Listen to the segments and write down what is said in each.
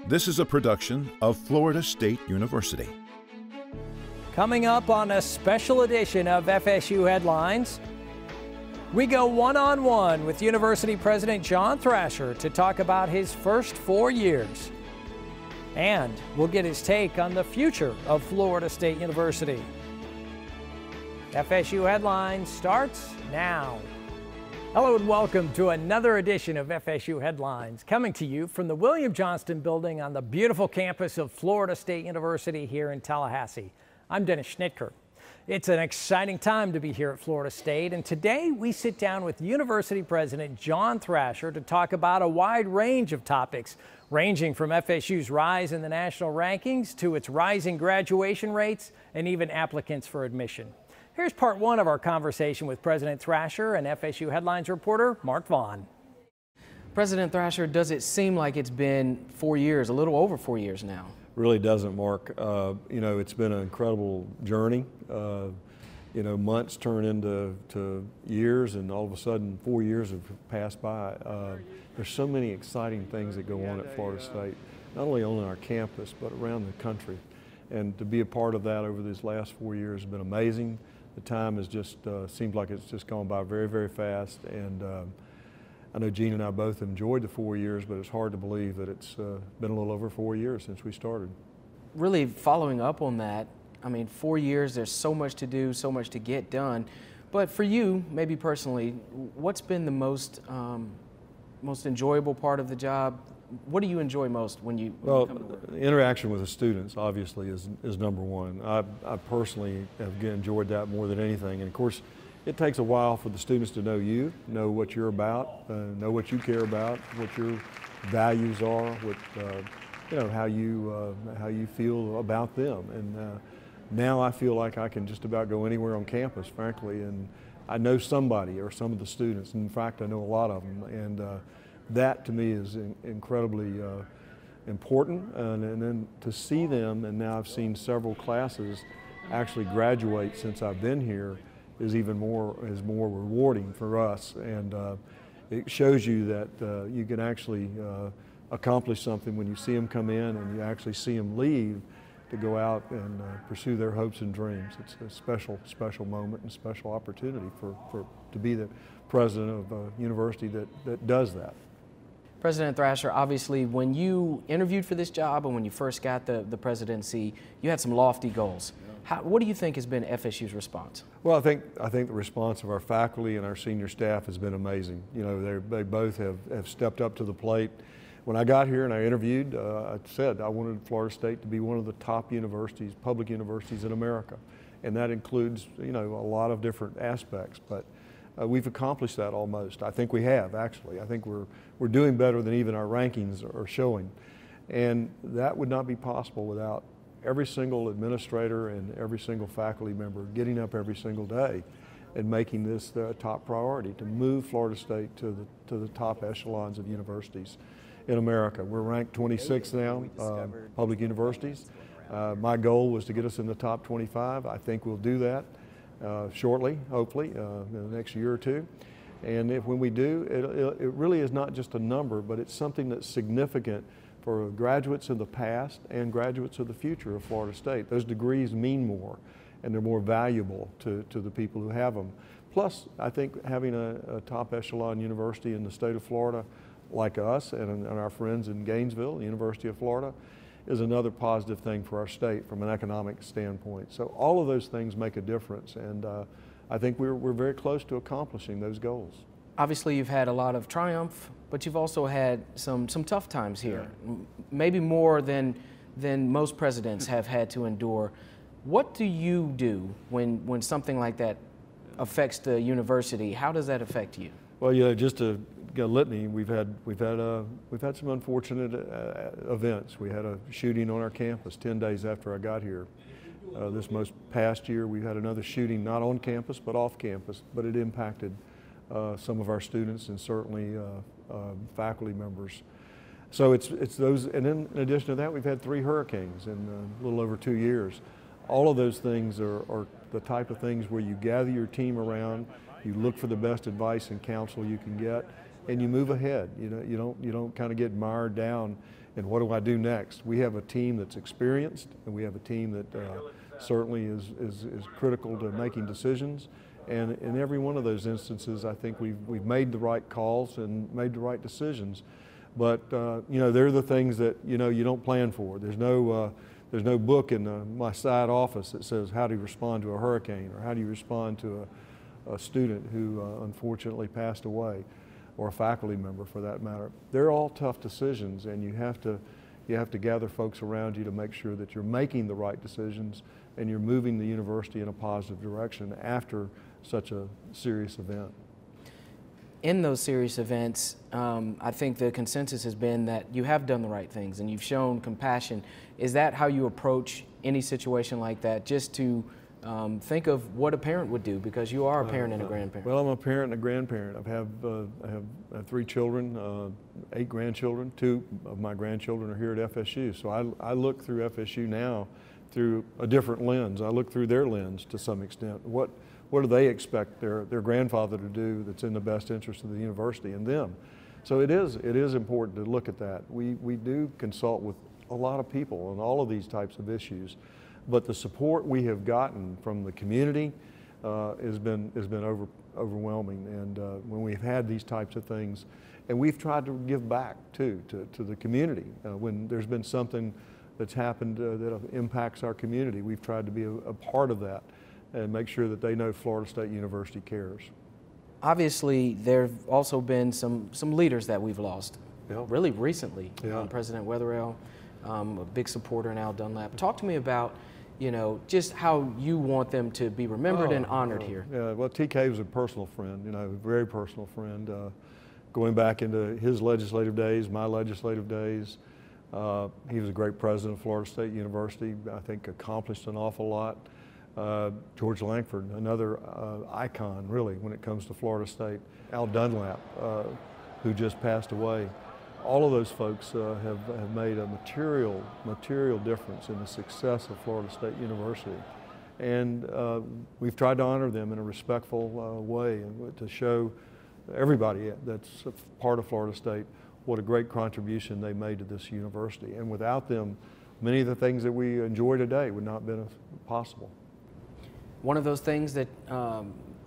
This is a production of Florida State University. Coming up on a special edition of FSU Headlines, we go one-on-one with University President John Thrasher to talk about his first 4 years. And we'll get his take on the future of Florida State University. FSU Headlines starts now. Hello and welcome to another edition of FSU Headlines, coming to you from the William Johnston Building on the beautiful campus of Florida State University here in Tallahassee. I'm Dennis Schnitker. It's an exciting time to be here at Florida State, and today we sit down with University President John Thrasher to talk about a wide range of topics, ranging from FSU's rise in the national rankings to its rising graduation rates and even applicants for admission. Here's part one of our conversation with President Thrasher and FSU Headlines reporter Mark Vaughn. President Thrasher, does it seem like it's been 4 years, a little over 4 years now? Really doesn't, Mark. You know, it's been an incredible journey. You know, months turn into years, and all of a sudden 4 years have passed by. There's so many exciting things that go on at Florida State, not only on our campus, but around the country. And to be a part of that over these last 4 years has been amazing. The time has just seems like it's just gone by very, very fast. And I know Gene and I both enjoyed the 4 years, but it's hard to believe that it's been a little over 4 years since we started. Really following up on that, I mean, 4 years, there's so much to do, so much to get done. But for you, maybe personally, what's been the most enjoyable part of the job? What do you enjoy most when you come to work? Interaction with the students obviously is number one. I personally have enjoyed that more than anything. And of course, it takes a while for the students to know you, know what you're about, know what you care about, what your values are, what you know, how you feel about them. And now I feel like I can just about go anywhere on campus, frankly, and I know somebody or some of the students. In fact, I know a lot of them, and that to me is incredibly important. And then to see them, and now I've seen several classes actually graduate since I've been here, is more rewarding for us. And it shows you that you can actually accomplish something when you see them come in and you actually see them leave to go out and pursue their hopes and dreams. It's a special moment and special opportunity to be the president of a university that does that. President Thrasher, obviously when you interviewed for this job and when you first got the presidency, you had some lofty goals. What do you think has been FSU's response? Well, I think the response of our faculty and our senior staff has been amazing. You know, they both have stepped up to the plate. When I got here and I interviewed, I said I wanted Florida State to be one of the top universities, public universities in America. And that includes, you know, a lot of different aspects. But we've accomplished that almost. I think we have, actually. I think we're doing better than even our rankings are showing. And that would not be possible without every single administrator and every single faculty member getting up every single day and making this the top priority to move Florida State to the top echelons of universities in America. We're ranked 26th now, public universities. My goal was to get us in the top 25. I think we'll do that shortly, hopefully, in the next year or two. And when we do, it really is not just a number, but it's something that's significant for graduates of the past and graduates of the future of Florida State. Those degrees mean more, and they're more valuable to the people who have them. Plus, I think having a top echelon university in the state of Florida like us and our friends in Gainesville, the University of Florida, is another positive thing for our state from an economic standpoint. So all of those things make a difference, and I think we're very close to accomplishing those goals. Obviously you've had a lot of triumph, but you've also had some tough times here, maybe more than most presidents have had to endure. What do you do when something like that affects the university? How does that affect you? Well, you know, just to go litany, we've had some unfortunate events. We had a shooting on our campus 10 days after I got here. This most past year, we had another shooting, not on campus but off campus, but it impacted some of our students and certainly faculty members. So it's those, and then in addition to that, we've had 3 hurricanes in a little over 2 years. All of those things are the type of things where you gather your team around, you look for the best advice and counsel you can get, and you move ahead. You know, you don't kind of get mired down and what do I do next? We have a team that's experienced, and we have a team that certainly is critical to making decisions. And in every one of those instances, I think we've made the right calls and made the right decisions. But you know, they're the things that you don't plan for. There's no book in my side office that says how do you respond to a hurricane, or how do you respond to a student who unfortunately passed away, or a faculty member for that matter. They're all tough decisions, and you have to gather folks around you to make sure that you're making the right decisions and you're moving the university in a positive direction after such a serious event. In those serious events, I think the consensus has been that you have done the right things and you've shown compassion. Is that how you approach any situation like that, just to think of what a parent would do, because you are a parent and a grandparent? Well, I'm a parent and a grandparent. I have 3 children, 8 grandchildren. 2 of my grandchildren are here at FSU. So I look through FSU now through a different lens. I look through their lens to some extent. What do they expect their grandfather to do that's in the best interest of the university and them? So it is important to look at that. We do consult with a lot of people on all of these types of issues, but the support we have gotten from the community has been overwhelming. And when we've had these types of things, and we've tried to give back too to the community when there's been something that's happened that impacts our community, we've tried to be a part of that and make sure that they know Florida State University cares. Obviously, there have also been some leaders that we've lost, really recently. President Wetherell, a big supporter in Al Dunlap. Talk to me about, just how you want them to be remembered and honored here. Yeah, well, TK was a personal friend, a very personal friend. Going back into his legislative days, my legislative days, he was a great president of Florida State University. I think accomplished an awful lot. George Langford, another icon really when it comes to Florida State. Al Dunlap, who just passed away. All of those folks have made a material difference in the success of Florida State University. And we've tried to honor them in a respectful way and to show everybody that's a part of Florida State what a great contribution they made to this university. And without them, many of the things that we enjoy today would not have been possible. One of those things that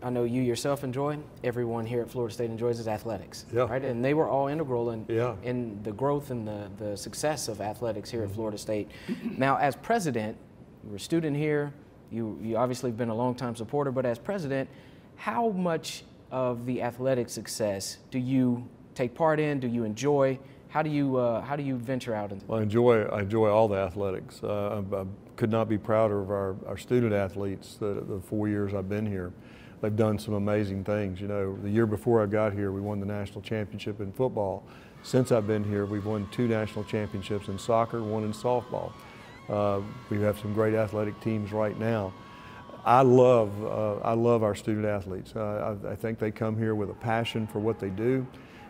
I know you yourself enjoy, everyone here at Florida State enjoys, is athletics, right? And they were all integral in the growth and the success of athletics here at Florida State. Now, as president, you were a student here, you obviously have been a longtime supporter, but as president, how much of the athletic success do you take part in, do you enjoy? How do you venture out into? Well, I enjoy all the athletics. I could not be prouder of our student athletes. The 4 years I've been here, they've done some amazing things. The year before I got here, we won the national championship in football. Since I've been here, we've won 2 national championships in soccer, 1 in softball. We have some great athletic teams right now. I love our student athletes. I think they come here with a passion for what they do.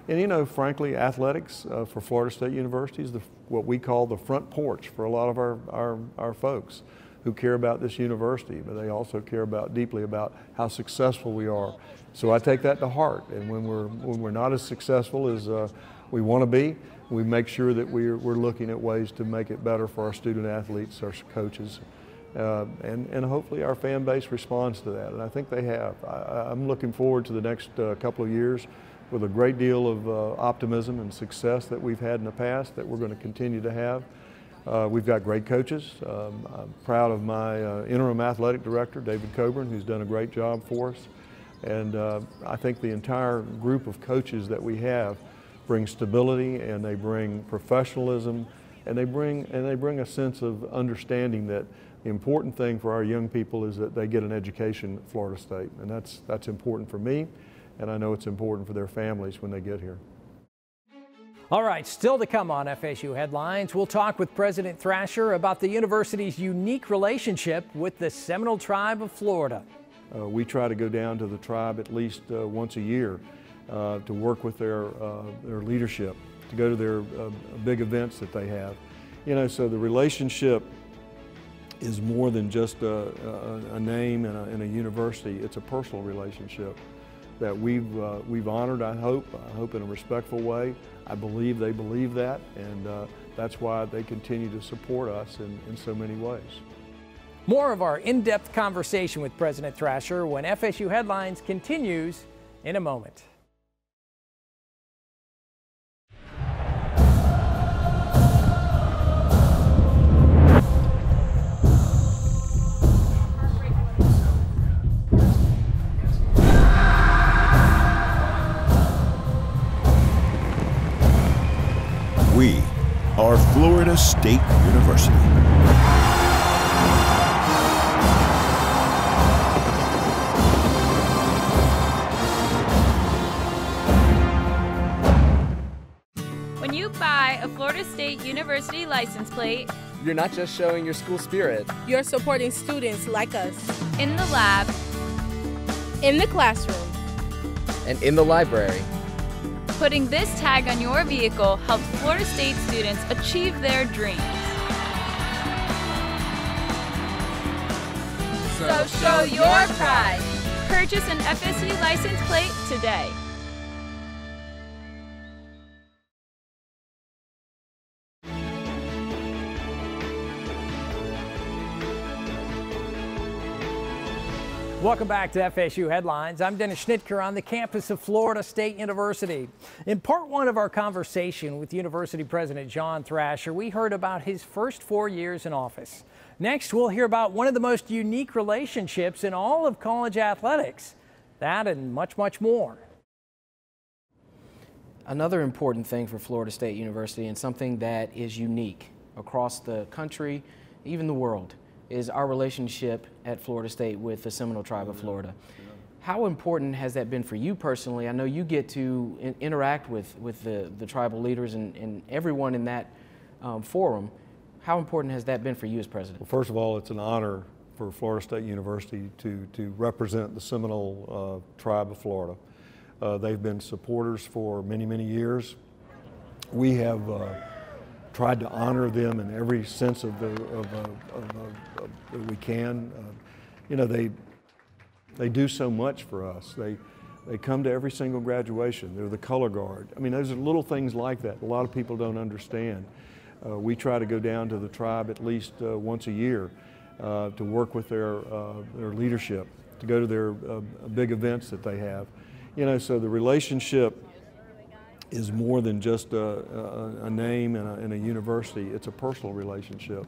And frankly, athletics for Florida State University is what we call the front porch for a lot of our folks who care about this university, but they also care deeply about how successful we are. So I take that to heart, and when we're not as successful as we want to be, we make sure that we're looking at ways to make it better for our student athletes, our coaches, and hopefully our fan base responds to that, and I think they have. I'm looking forward to the next couple of years with a great deal of optimism and success that we've had in the past that we're going to continue to have. We've got great coaches. I'm proud of my interim athletic director, David Coburn, who's done a great job for us. And I think the entire group of coaches that we have bring stability, and they bring professionalism, and they bring a sense of understanding that the important thing for our young people is that they get an education at Florida State, and that's important for me. And I know it's important for their families when they get here. All right, still to come on FSU Headlines, we'll talk with President Thrasher about the university's unique relationship with the Seminole Tribe of Florida. We try to go down to the tribe at least once a year to work with their leadership, to go to their big events that they have. So the relationship is more than just a name and a university. It's a personal relationship that we've honored, I hope in a respectful way. I believe they believe that, and that's why they continue to support us in so many ways. More of our in-depth conversation with President Thrasher when FSU Headlines continues in a moment. We are Florida State University. When you buy a Florida State University license plate, you're not just showing your school spirit. You're supporting students like us. in the lab, In the classroom. And in the library. putting this tag on your vehicle helps Florida State students achieve their dreams. So show your pride. Purchase an FSU license plate today. Welcome back to FSU Headlines. I'm Dennis Schnitker on the campus of Florida State University. In part one of our conversation with University President John Thrasher, we heard about his first 4 years in office. Next, we'll hear about one of the most unique relationships in all of college athletics. That and much, much more. Another important thing for Florida State University, and something that is unique across the country, even the world, is our relationship at Florida State with the Seminole Tribe of Florida. How important has that been for you personally? I know you get to interact with the tribal leaders and everyone in that forum. How important has that been for you as president? Well, first of all, it's an honor for Florida State University to represent the Seminole Tribe of Florida. They've been supporters for many, many years. We have tried to honor them in every sense of that we can. You know, they do so much for us. They come to every single graduation. They're the color guard. I mean, those are little things like that a lot of people don't understand. We try to go down to the tribe at least once a year to work with their leadership, to go to their big events that they have. You know, so the relationship is more than just a name and a university. It's a personal relationship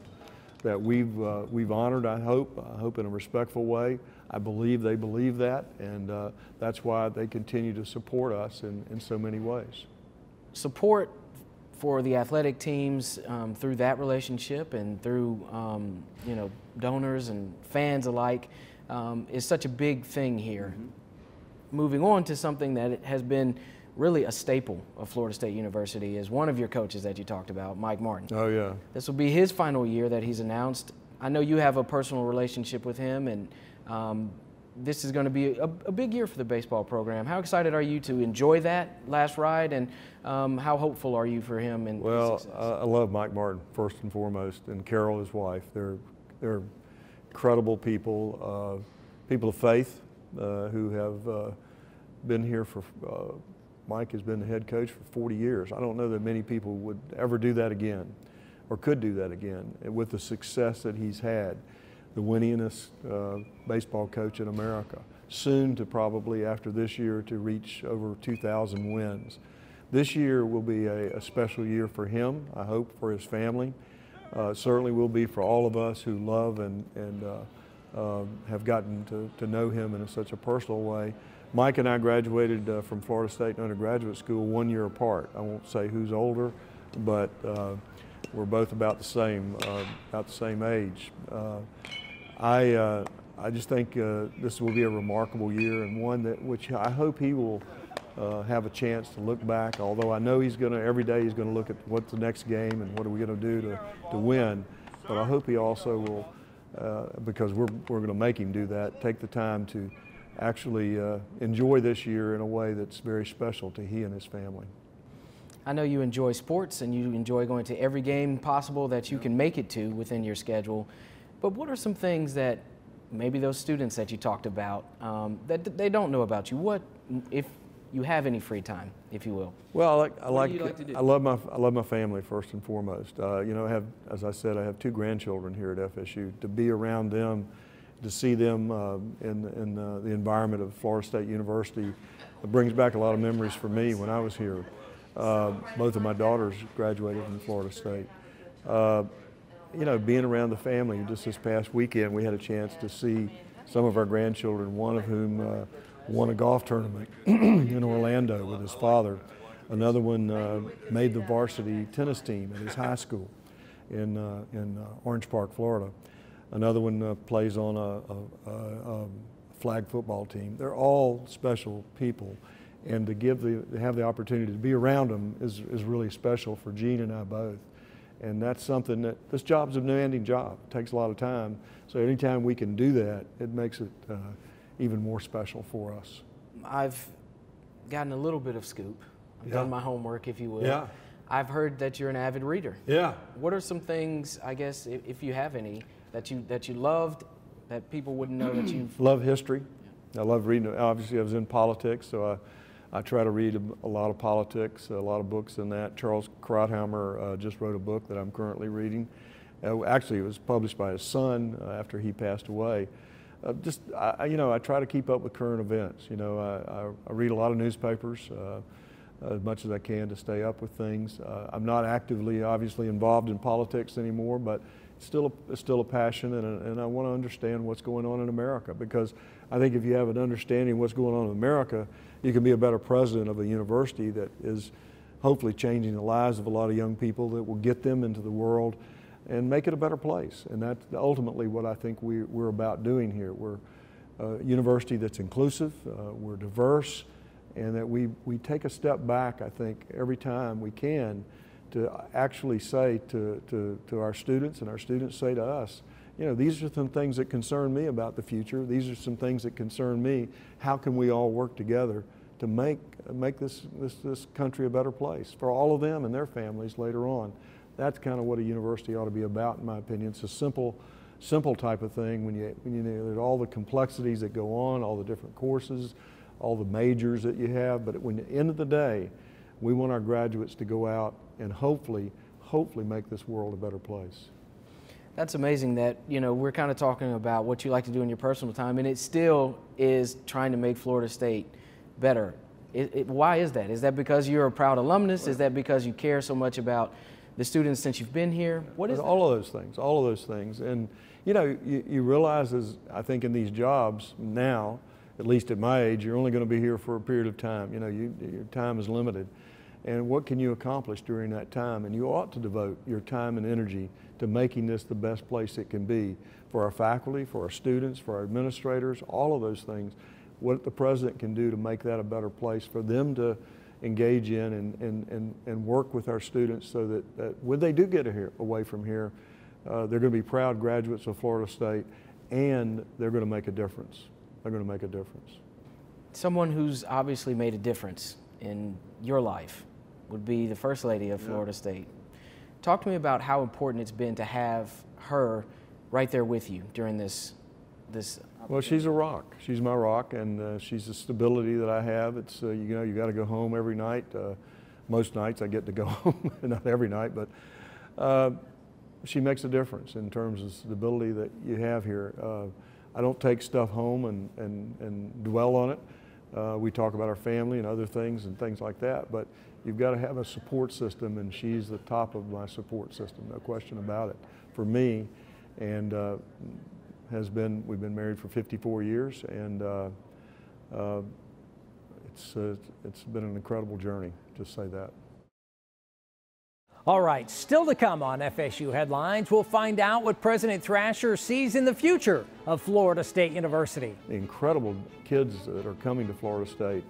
that we've honored, I hope in a respectful way. I believe they believe that, and that's why they continue to support us in so many ways. Support for the athletic teams through that relationship and through you know, donors and fans alike is such a big thing here. Mm-hmm. Moving on to something that has been really a staple of Florida State University is one of your coaches that you talked about, Mike Martin. Oh, yeah. This will be his final year that he's announced. I know you have a personal relationship with him, and this is going to be a big year for the baseball program. How excited are you to enjoy that last ride, and how hopeful are you for him and his success? I love Mike Martin, first and foremost, and Carol, his wife. They're incredible people, people of faith who have been here for Mike has been the head coach for 40 years. I don't know that many people would ever do that again or could do that again with the success that he's had. The winningest baseball coach in America. Soon to probably, after this year, to reach over 2,000 wins. This year will be a special year for him, I hope, for his family. Certainly will be for all of us who love and have gotten to know him in such a personal way. Mike and I graduated from Florida State undergraduate school 1 year apart. I won't say who's older, but we're both about the same age. I just think this will be a remarkable year, and one which I hope he will have a chance to look back. Although I know every day he's going to look at what's the next game and what are we going to do to win. But I hope he also will, because we're going to make him do that, take the time to actually enjoy this year in a way that's very special to he and his family. I know you enjoy sports and you enjoy going to every game possible that you can make it to within your schedule, but what are some things that maybe those students that you talked about that they don't know about you? What, if you have any free time, if you will? Well, What do you like to do? I love my family first and foremost. You know, as I said, I have 2 grandchildren here at FSU. To be around them, to see them in the environment of Florida State University, it brings back a lot of memories for me when I was here. Both of my daughters graduated from Florida State. You know, being around the family, just this past weekend we had a chance to see some of our grandchildren, one of whom won a golf tournament in Orlando with his father. Another one made the varsity tennis team at his high school in Orange Park, Florida. Another one plays on a flag football team. They're all special people, and to have the opportunity to be around them is really special for Gene and I both. And that's something that, this job's a demanding job. It takes a lot of time. So anytime we can do that, it makes it even more special for us. I've gotten a little bit of scoop. I've Yeah. done my homework, if you will. Yeah. I've heard that you're an avid reader. Yeah. What are some things, I guess, if you have any, that you loved, that people wouldn't know that you've... Love history. I love reading. Obviously, I was in politics, so I try to read a lot of politics, a lot of books in that. Charles Krauthammer just wrote a book that I'm currently reading. Actually, it was published by his son after he passed away. You know, I try to keep up with current events. You know, I read a lot of newspapers as much as I can to stay up with things. I'm not actively, obviously, involved in politics anymore, but it's still a passion, and I want to understand what's going on in America, because I think if you have an understanding of what's going on in America, you can be a better president of a university that is hopefully changing the lives of a lot of young people, that will get them into the world and make it a better place. And that's ultimately what I think we're about doing here. We're a university that's inclusive, we're diverse, and that we take a step back, I think, every time we can to actually say to our students, and our students say to us, you know, these are some things that concern me about the future. These are some things that concern me. How can we all work together to make this country a better place for all of them and their families later on? That's kind of what a university ought to be about, in my opinion. It's a simple type of thing when you know, there's all the complexities that go on, all the different courses, all the majors that you have. But at the end of the day, we want our graduates to go out and hopefully make this world a better place. That's amazing that, you know, we're kind of talking about what you like to do in your personal time, and it still is trying to make Florida State better. Why is that? Is that because you're a proud alumnus? Is that because you care so much about the students since you've been here? What is all of those things. And, you know, you realize, as I think in these jobs now, at least at my age, you're only going to be here for a period of time. You know, your time is limited. And what can you accomplish during that time? And you ought to devote your time and energy to making this the best place it can be for our faculty, for our students, for our administrators, all of those things. What the president can do to make that a better place for them to engage in and work with our students, so that when they do get away from here, they're going to be proud graduates of Florida State, and they're going to make a difference. They're going to make a difference. Someone who's obviously made a difference in your life would be the First Lady of Florida State. Talk to me about how important it's been to have her right there with you during this. Well, she's a rock. She's my rock, and she's the stability that I have. It's you know, you got to go home every night. Most nights I get to go home, not every night, but she makes a difference in terms of stability that you have here. I don't take stuff home and dwell on it. We talk about our family and other things and things like that, but you've got to have a support system, and she's the top of my support system, no question about it, for me. And we've been married for 54 years, and it's been an incredible journey, just say that. All right, still to come on FSU Headlines, we'll find out what President Thrasher sees in the future of Florida State University. The incredible kids that are coming to Florida State.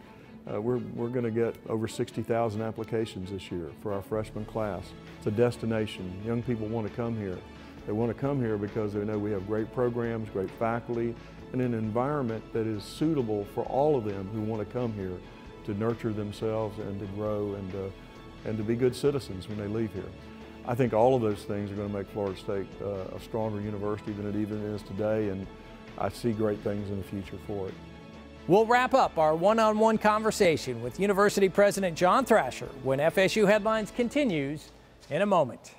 We're going to get over 60,000 applications this year for our freshman class. It's a destination. Young people want to come here. They want to come here because they know we have great programs, great faculty, and an environment that is suitable for all of them who want to come here to nurture themselves and to grow and to be good citizens when they leave here. I think all of those things are going to make Florida State a stronger university than it even is today, and I see great things in the future for it. We'll wrap up our one-on-one conversation with University President John Thrasher when FSU Headlines continues in a moment.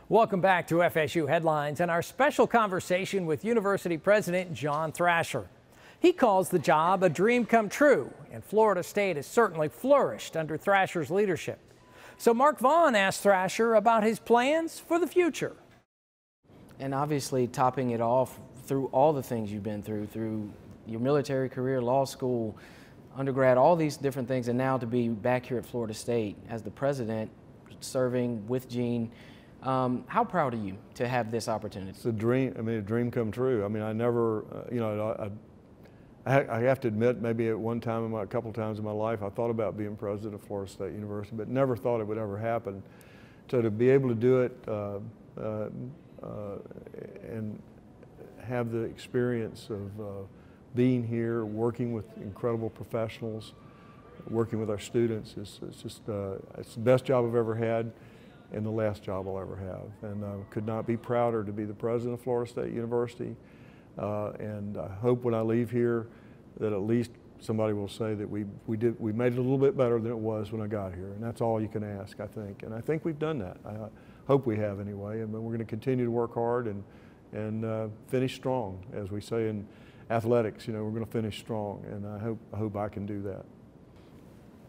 Welcome back to FSU Headlines and our special conversation with University President John Thrasher. He calls the job a dream come true, and Florida State has certainly flourished under Thrasher's leadership. So Mark Vaughn asked Thrasher about his plans for the future. And obviously topping it off through all the things you've been through your military career, law school, undergrad, all these different things, and now to be back here at Florida State as the president, serving with Gene. How proud are you to have this opportunity? It's a dream. I mean, a dream come true. I mean, I never, I have to admit, maybe at one time, a couple times in my life, I thought about being president of Florida State University, but never thought it would ever happen. So to be able to do it and have the experience of being here, working with incredible professionals, working with our students, it's the best job I've ever had. And the last job I'll ever have. And I could not be prouder to be the president of Florida State University. And I hope when I leave here that at least somebody will say that we made it a little bit better than it was when I got here. And that's all you can ask, I think. And I think we've done that. I hope we have anyway. And we're going to continue to work hard and finish strong. As we say in athletics, we're going to finish strong. And I hope I can do that.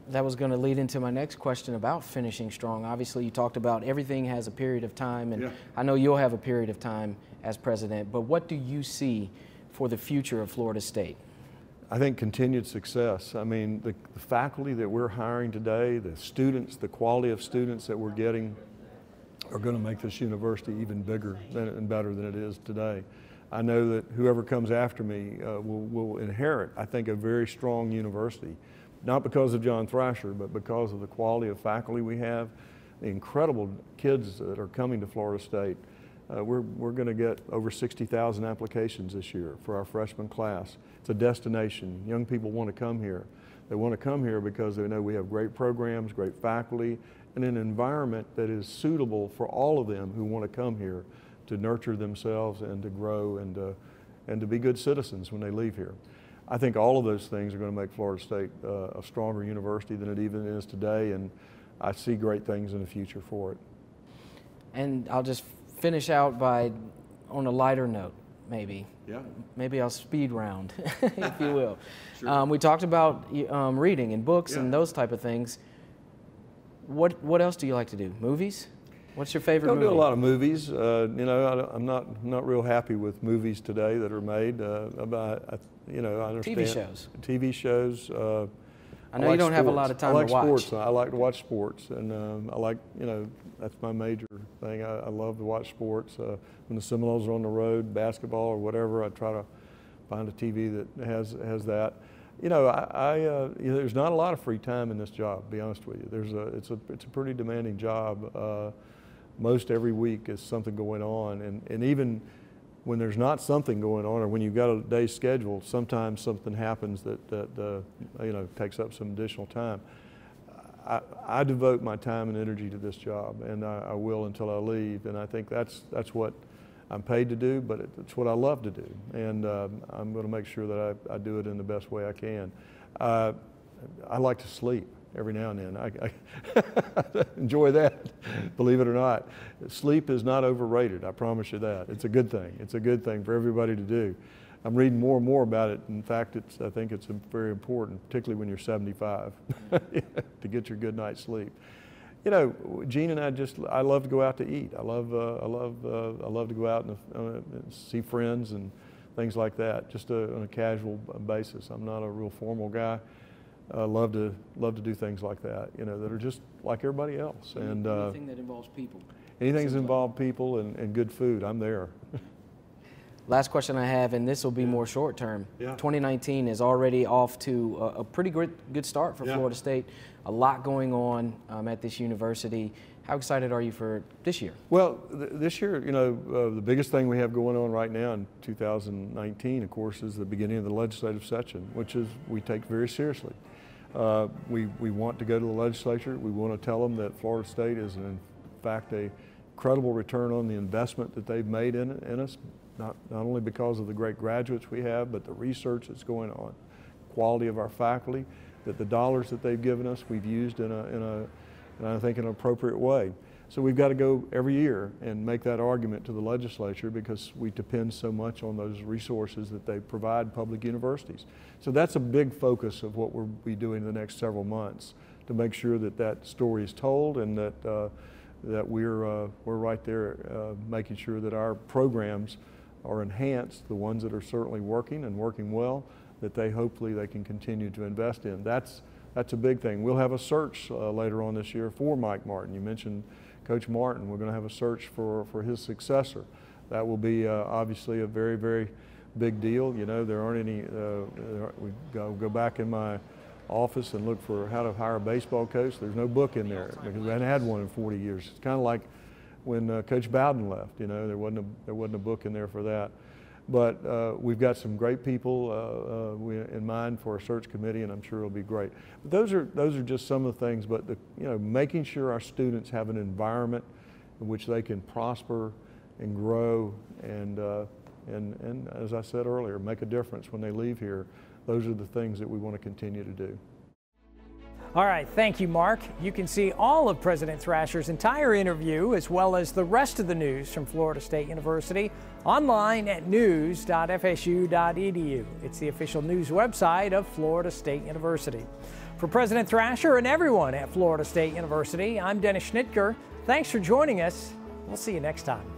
That was going to lead into my next question about finishing strong. Obviously, you talked about everything has a period of time, and I know you'll have a period of time as president, but what do you see for the future of Florida State? I think continued success. I mean, the faculty that we're hiring today, the students, the quality of students that we're getting are going to make this university even bigger and better than it is today. I know that whoever comes after me will inherit, I think, a very strong university. Not because of John Thrasher, but because of the quality of faculty we have, the incredible kids that are coming to Florida State. We're going to get over 60,000 applications this year for our freshman class. It's a destination. Young people want to come here. They want to come here because they know we have great programs, great faculty, and an environment that is suitable for all of them who want to come here to nurture themselves and to grow and to be good citizens when they leave here. I think all of those things are going to make Florida State a stronger university than it even is today, and I see great things in the future for it. And I'll just finish out on a lighter note, maybe. Yeah. Maybe I'll speed round, if you will. Sure. We talked about reading and books and those type of things. What else do you like to do? Movies? What's your favorite movie? I don't do a lot of movies. I'm not real happy with movies today that are made. I understand. TV shows. TV shows. I know you don't have a lot of time to watch. I like sports. I like to watch sports, and I like, that's my major thing. I love to watch sports. When the Seminoles are on the road, basketball or whatever, I try to find a TV that has that. There's not a lot of free time in this job, to be honest with you. It's a pretty demanding job. Most every week is something going on, and even when there's not something going on, or when you've got a day's schedule, sometimes something happens that takes up some additional time. I devote my time and energy to this job, and I will until I leave. And I think that's what I'm paid to do, but it's what I love to do. And I'm going to make sure that I do it in the best way I can. I like to sleep every now and then. I enjoy that, believe it or not. Sleep is not overrated, I promise you that. It's a good thing. It's a good thing for everybody to do. I'm reading more and more about it. In fact, I think it's very important, particularly when you're 75, to get your good night's sleep. Gene and I love to go out to eat. I love to go out and see friends and things like that, just on a casual basis. I'm not a real formal guy. I love to do things like that, that are just like everybody else. And anything that involves people. Anything that involves people and good food, I'm there. Last question I have, and this will be more short term. 2019 is already off to a pretty good start for Florida State. A lot going on at this university. How excited are you for this year? Well, this year, the biggest thing we have going on right now in 2019, of course, is the beginning of the legislative session, which we take very seriously. We want to go to the legislature. We want to tell them that Florida State is in fact a credible return on the investment that they've made in us, not only because of the great graduates we have, but the research that's going on, quality of our faculty, that the dollars that they've given us we've used in I think an appropriate way. So we've got to go every year and make that argument to the legislature because we depend so much on those resources that they provide public universities. So that's a big focus of what we'll be doing in the next several months, to make sure that that story is told and that we're right there making sure that our programs are enhanced, the ones that are certainly working and working well, that hopefully they can continue to invest in. That's a big thing. We'll have a search later on this year for Mike Martin. You mentioned Coach Martin. We're going to have a search for his successor. That will be obviously a very, very big deal. You know, there aren't any, we go back in my office and look for how to hire a baseball coach. There's no book in there because we hadn't had one in 40 years. It's kind of like when Coach Bowden left, you know, there wasn't a book in there for that. But we've got some great people in mind for a search committee, and I'm sure it'll be great. But those are just some of the things. But making sure our students have an environment in which they can prosper and grow, and as I said earlier, make a difference when they leave here. Those are the things that we want to continue to do. All right, thank you, Mark. You can see all of President Thrasher's entire interview, as well as the rest of the news from Florida State University, online at news.fsu.edu. It's the official news website of Florida State University. For President Thrasher and everyone at Florida State University, I'm Dennis Schnitker. Thanks for joining us. We'll see you next time.